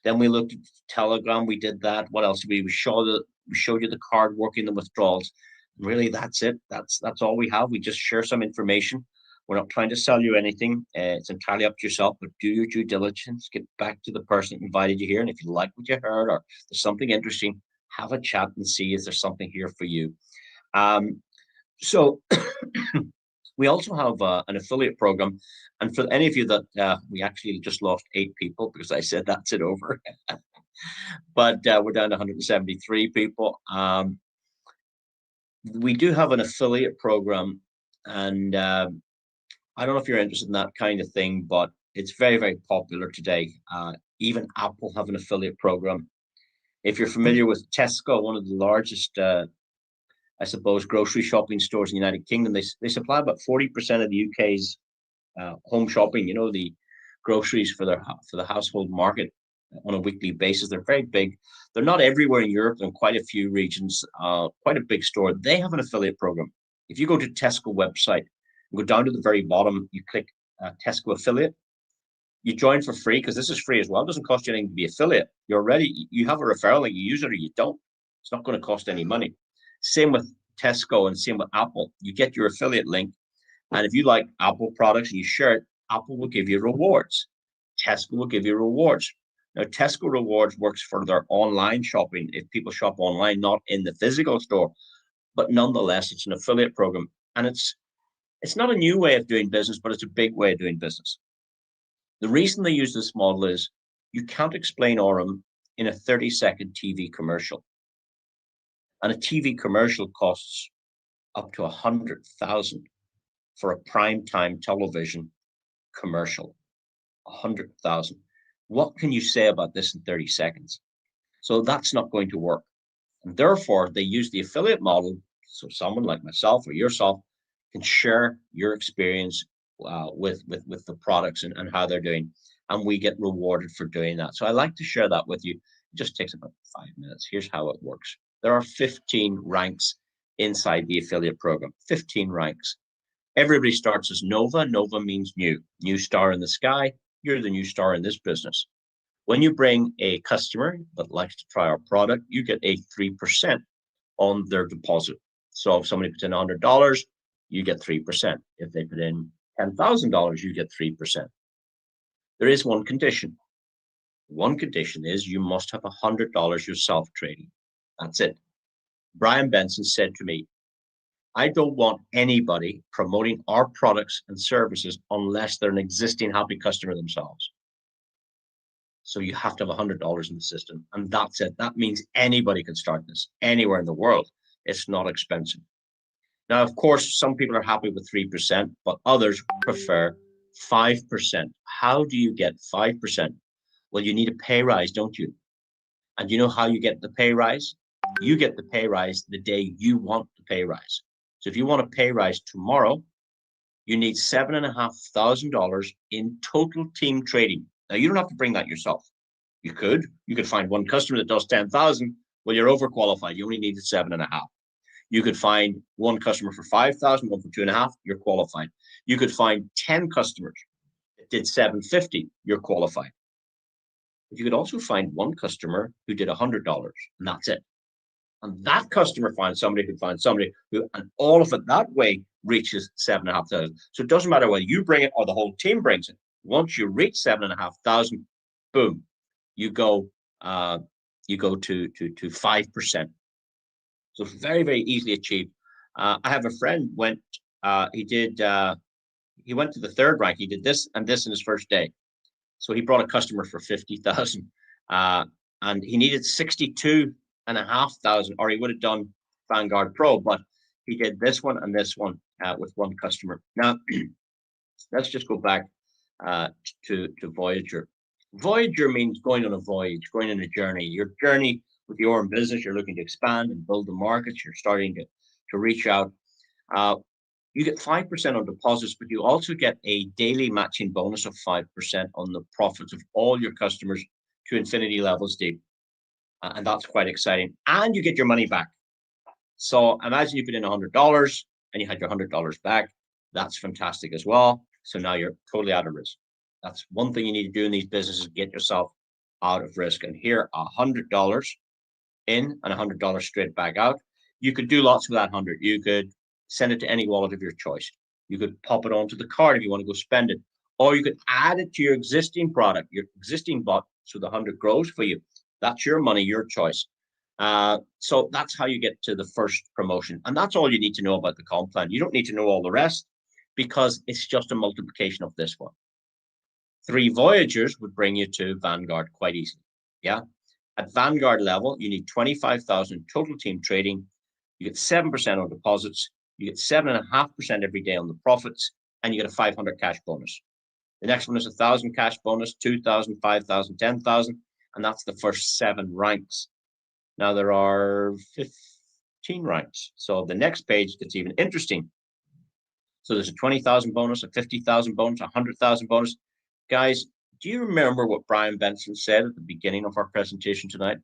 Then we looked at Telegram. We did that. What else did we? We showed you the card working, the withdrawals. Really, that's it. That's all we have. We just share some information. We're not trying to sell you anything. It's entirely up to yourself, but do your due diligence. Get back to the person that invited you here. And if you like what you heard or there's something interesting, have a chat and see if there's something here for you. So we also have an affiliate program. And for any of you that we actually just lost 8 people because I said that's it over. But we're down to 173 people. We do have an affiliate program, and I don't know if you're interested in that kind of thing, but it's very, very popular today. Even Apple have an affiliate program. If you're familiar with Tesco, one of the largest, I suppose, grocery shopping stores in the United Kingdom, they supply about 40% of the UK's home shopping, the groceries for the household market on a weekly basis. They're very big. They're not everywhere in Europe. They're in quite a few regions, quite a big store. They have an affiliate program. If you go to Tesco website, go down to the very bottom, you click Tesco affiliate. You join for free because this is free as well. It doesn't cost you anything to be affiliate. You have a referral link, you use it or you don't. It's not going to cost any money. Same with Tesco and same with Apple. You get your affiliate link, and if you like Apple products and you share it, Apple will give you rewards. Tesco will give you rewards. Now, Tesco rewards works for their online shopping. If people shop online, not in the physical store, but nonetheless, it's an affiliate program, and it's not a new way of doing business, but it's a big way of doing business. The reason they use this model is you can't explain Aurum in a 30-second TV commercial. And a TV commercial costs up to 100,000 for a primetime television commercial. 100,000. What can you say about this in 30 seconds? So that's not going to work. And therefore, they use the affiliate model. So someone like myself or yourself can share your experience with the products and how they're doing, and we get rewarded for doing that. So I like to share that with you. It just takes about 5 minutes. Here's how it works. There are 15 ranks inside the affiliate program. 15 ranks. Everybody starts as Nova. Nova means new star in the sky. You're the new star in this business. When you bring a customer that likes to try our product, you get a 3% on their deposit. So if somebody puts in $100, you get 3%. If they put in $10,000, you get 3%. There is one condition. One condition is you must have $100 yourself trading. That's it. Bryan Benson said to me, I don't want anybody promoting our products and services unless they're an existing happy customer themselves. So you have to have $100 in the system, and that's it. That means anybody can start this anywhere in the world. It's not expensive. Now, of course, some people are happy with 3%, but others prefer 5%. How do you get 5%? Well, you need a pay rise, don't you? And you know how you get the pay rise? You get the pay rise the day you want the pay rise. So if you want a pay rise tomorrow, you need $7,500 in total team trading. Now, you don't have to bring that yourself. You could find one customer that does 10,000. Well, you're overqualified. You only needed 7.5. You could find one customer for 5,000, one for 2.5, you're qualified. You could find 10 customers that did 750, you're qualified. But you could also find one customer who did $100, and that's it. And that customer finds somebody who, and all of it that way reaches 7,500. So it doesn't matter whether you bring it or the whole team brings it. Once you reach 7,500, boom, you go to 5%. So very, very easily achieved. I have a friend he went to the third rank. He did this and this in his first day. So he brought a customer for 50,000, and he needed 62,500, or he would have done Vanguard Pro, but he did this one and this one with one customer. Now, let's just go back to Voyager. Voyager means going on a voyage, going on a journey. Your journey with your own business, you're looking to expand and build the markets, you're starting to reach out. You get 5% on deposits, but you also get a daily matching bonus of 5% on the profits of all your customers to infinity levels deep. And that's quite exciting. And you get your money back. So imagine you put in $100 and you had your $100 back. That's fantastic as well. So now you're totally out of risk. That's one thing you need to do in these businesses, get yourself out of risk. And here, $100 in and $100 straight back out. You could do lots with that 100. You could send it to any wallet of your choice. You could pop it onto the card if you want to go spend it. Or you could add it to your existing product, your existing bot, so the 100 grows for you. That's your money, your choice. So that's how you get to the first promotion. And that's all you need to know about the comp plan. You don't need to know all the rest because it's just a multiplication of this one. 3 Voyagers would bring you to Vanguard quite easily. Yeah. At Vanguard level, you need 25,000 total team trading. You get 7% on deposits. You get 7.5% every day on the profits, and you get a 500 cash bonus. The next one is 1,000 cash bonus, 2,000, 5,000, 10,000, and that's the first 7 ranks. Now there are 15 ranks. So the next page gets even interesting. So there's a 20,000 bonus, a 50,000 bonus, a 100,000 bonus. Guys, do you remember what Bryan Benson said at the beginning of our presentation tonight?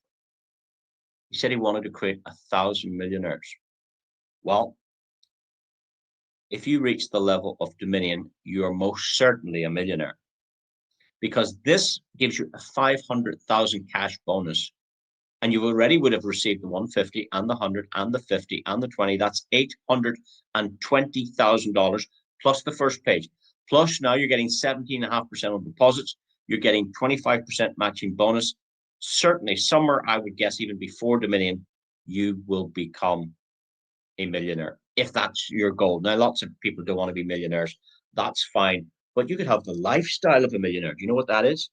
He said he wanted to create 1,000 millionaires. Well, if you reach the level of Dominion, you are most certainly a millionaire, because this gives you a 500,000 cash bonus, and you already would have received the 150 and the 100 and the 50 and the 20. That's $820,000 plus the first page. Plus now you're getting 17.5% on deposits. You're getting 25% matching bonus. Certainly somewhere, I would guess, even before Dominion, you will become a millionaire, if that's your goal. Now, lots of people don't want to be millionaires. That's fine. But you could have the lifestyle of a millionaire. Do you know what that is?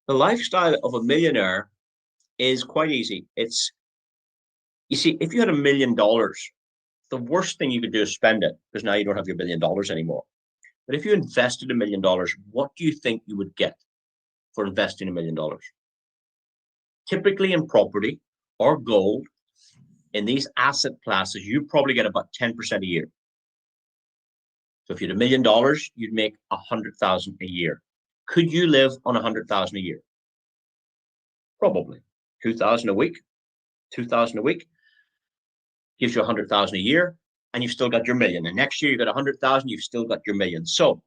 The lifestyle of a millionaire is quite easy. It's, you see, if you had $1 million, the worst thing you could do is spend it, because now you don't have your $1 million anymore. But if you invested $1 million, what do you think you would get for investing $1 million? Typically in property or gold, in these asset classes, you probably get about 10% a year. So if you had $1 million, you'd make 100,000 a year. Could you live on 100,000 a year? Probably. 2,000 a week, 2,000 a week gives you 100,000 a year, and you've still got your million. And next year you got 100,000, you've still got your million. So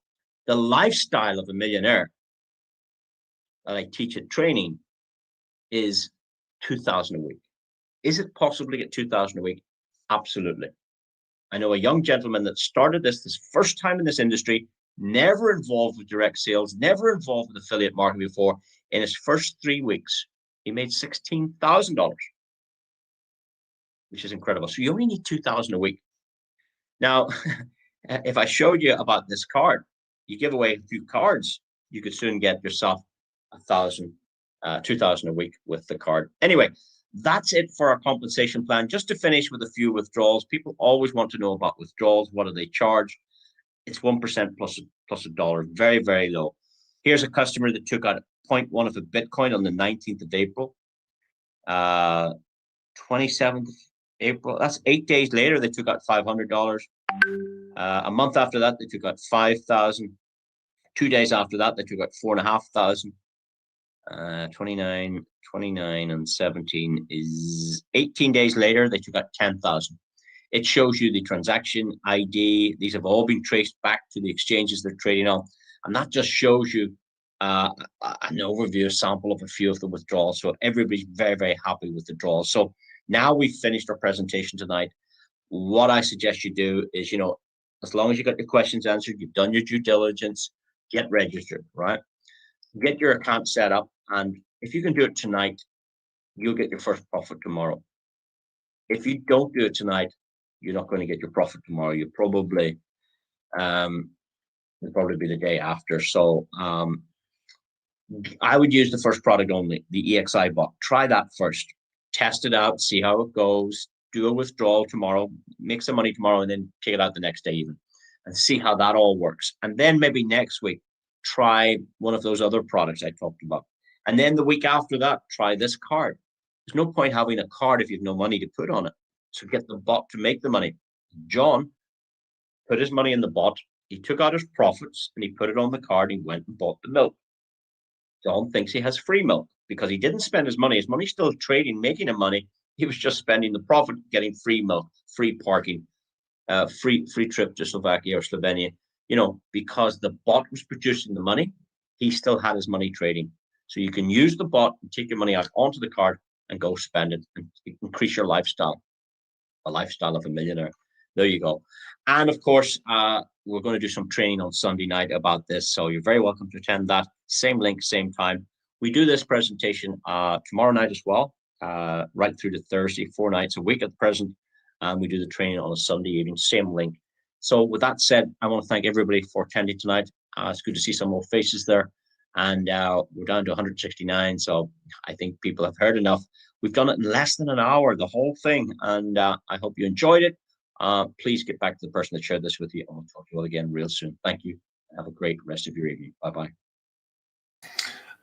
the lifestyle of a millionaire that I teach at training is 2,000 a week. Is it possible to get 2,000 a week? Absolutely. I know a young gentleman that started this first time in this industry, never involved with direct sales, never involved with affiliate marketing before. In his first 3 weeks, he made $16,000, which is incredible. So you only need 2,000 a week. Now, if I showed you about this card, you give away a few cards, you could soon get yourself 2,000 a week with the card. Anyway, that's it for our compensation plan. Just to finish with a few withdrawals. People always want to know about withdrawals. What do they charge? It's 1% plus $1. Very, very low. Here's a customer that took out 0.1 of a Bitcoin on the 19th of April. 27th of April. That's 8 days later, they took out $500. A month after that, they took out 5,000. 2 days after that, they took out 4,500. 29 and 17 is 18 days later, they took out 10,000. It shows you the transaction ID. These have all been traced back to the exchanges they're trading on. And that just shows you an overview, a sample of a few of the withdrawals. So everybody's very, very happy with the draws. So now we've finished our presentation tonight. What I suggest you do is, as long as you got your questions answered, you've done your due diligence, get registered, right? Get your account set up. And if you can do it tonight, you'll get your first profit tomorrow. If you don't do it tonight, you're not going to get your profit tomorrow. You'll probably be the day after. So I would use the first product only, the EXI bot. Try that first. Test it out, see how it goes. Do a withdrawal tomorrow, make some money tomorrow, and then take it out the next day even, and see how that all works. And then maybe next week, try one of those other products I talked about. And then the week after that, try this card. There's no point having a card if you have no money to put on it. So get the bot to make the money. John put his money in the bot. He took out his profits and he put it on the card. And he went and bought the milk. John thinks he has free milk. because he didn't spend his money. His money's still trading, making him money. He was just spending the profit, getting free milk, free parking, free trip to Slovakia or Slovenia. You know, because the bot was producing the money, he still had his money trading. So you can use the bot and take your money out onto the card and go spend it and increase your lifestyle, a lifestyle of a millionaire. There you go. And of course, we're going to do some training on Sunday night about this. So you're very welcome to attend that. Same link, same time. We do this presentation tomorrow night as well, right through to Thursday, 4 nights a week at present. And we do the training on a Sunday evening, same link. So with that said, I want to thank everybody for attending tonight. It's good to see some more faces there. And we're down to 169. So I think people have heard enough. We've done it in less than an hour, the whole thing. And I hope you enjoyed it. Please get back to the person that shared this with you. And we'll talk to you all again real soon. Thank you. Have a great rest of your evening. Bye-bye.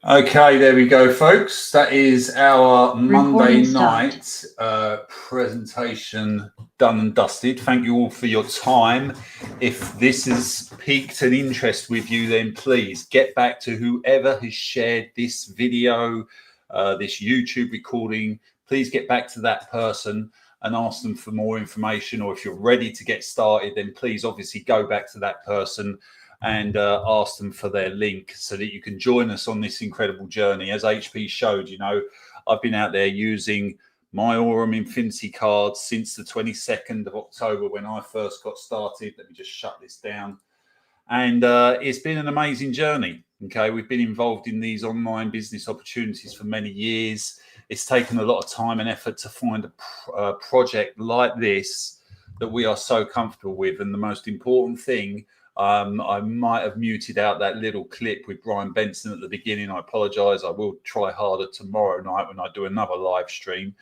Okay, there we go, folks. That is our Monday night presentation done and dusted. Thank you all for your time. If this has piqued an interest with you, then please get back to whoever has shared this video, this YouTube recording. Please get back to that person and ask them for more information. Or if you're ready to get started, then please obviously go back to that person and ask them for their link so that you can join us on this incredible journey. As HP showed, you know, I've been out there using my Aurum Infinity cards since the 22nd of October when I first got started. Let me just shut this down. And it's been an amazing journey. Okay, we've been involved in these online business opportunities for many years. It's taken a lot of time and effort to find a project like this that we are so comfortable with. And the most important thing, I might have muted out that little clip with Bryan Benson at the beginning. I apologize. I will try harder tomorrow night when I do another live stream.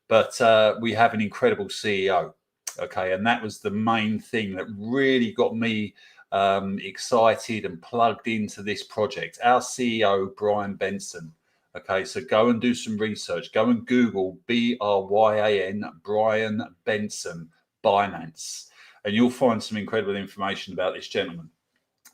But we have an incredible CEO. Okay, and that was the main thing that really got me excited and plugged into this project. Our CEO, Bryan Benson. Okay, so go and do some research. Go and Google BRYAN, Bryan Benson, Binance. And you'll find some incredible information about this gentleman.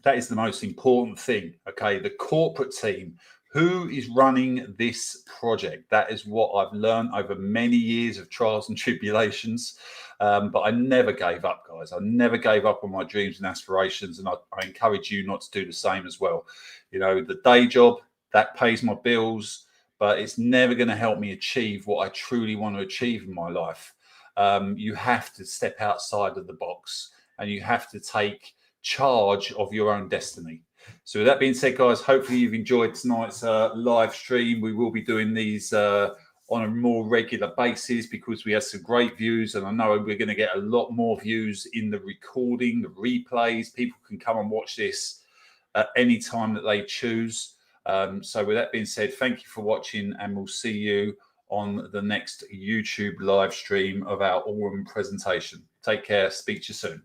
That is the most important thing. Okay, the corporate team, who is running this project? That is what I've learned over many years of trials and tribulations. But I never gave up, guys. I never gave up on my dreams and aspirations. And I encourage you not to do the same as well. You know, the day job, that pays my bills, but it's never going to help me achieve what I truly want to achieve in my life. You have to step outside of the box and you have to take charge of your own destiny. So with that being said, guys, hopefully you've enjoyed tonight's live stream. We will be doing these on a more regular basis because we had some great views, and I know we're going to get a lot more views in the recording, the replays. People can come and watch this at any time that they choose. So with that being said, thank you for watching, and we'll see you on the next YouTube live stream of our Aurum presentation. Take care. Speak to you soon.